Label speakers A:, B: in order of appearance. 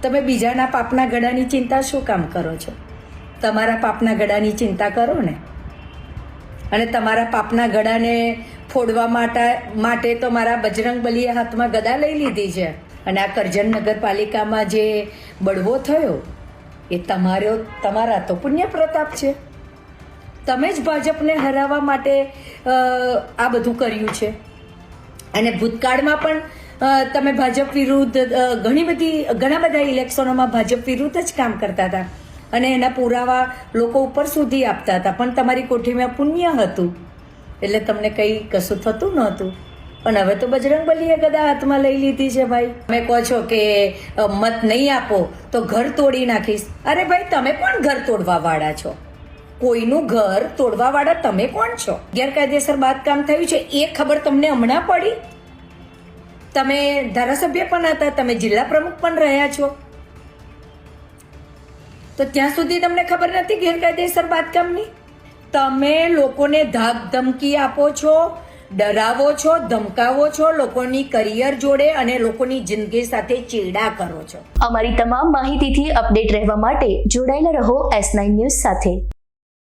A: તમે બીજાના પાપના ગળાની ચિંતા શું કામ કરો છો? તમારા પાપના ગળાની ચિંતા કરો ને. અને તમારા પાપના ગળાને ફોડવા માટે તો મારા બજરંગબલીએ હાથમાં ગદા લઈ લીધી છે. અને આ કરજણ નગરપાલિકામાં જે બળવો થયો એ તમારા તો પુણ્ય પ્રતાપ છે. તમે જ ભાજપને હરાવવા માટે આ બધું કર્યું છે. અને ભૂતકાળમાં પણ તમે ભાજપ વિરુદ્ધ ઘણા બધા ઇલેક્શનોમાં ભાજપ વિરુદ્ધ જ કામ કરતા હતા અને એના પુરાવા લોકો ઉપર સુધી આપતા હતા, પણ તમારી કોઠીમાં પુણ્ય હતું એટલે તમને કંઈ કશું થતું નહોતું. પણ હવે તો બજરંગબલીએ ગદા હાથમાં લઈ લીધી છે ભાઈ. તમે કહો છો કે મત નહીં આપો તો ઘર તોડી નાખીશ. અરે ભાઈ, તમે કોણ ઘર તોડવા વાળા છો? કોઈનું ઘર તોડવા વાળા તમે કોણ છો? ગેરકાયદેસર બાંધકામ થયું છે એ ખબર તમને હમણાં પડી? તમે ધારાસભ્ય પણ હતા, તમે જિલ્લા પ્રમુખ પણ રહ્યા છો, તો ત્યાં સુધી તમને ખબર નથી ગેરકાયદેસર બાંધકામની? તમે લોકોને ધાક ધમકી આપો છો, ડરાવો છો, ધમકાવો છો, લોકોની કરિયર જોડે અને લોકોની જિંદગી સાથે ચેડા કરો છો.
B: અમારી તમામ માહિતીથી અપડેટ રહેવા માટે જોડાયેલા રહો S9 ન્યૂઝ સાથે.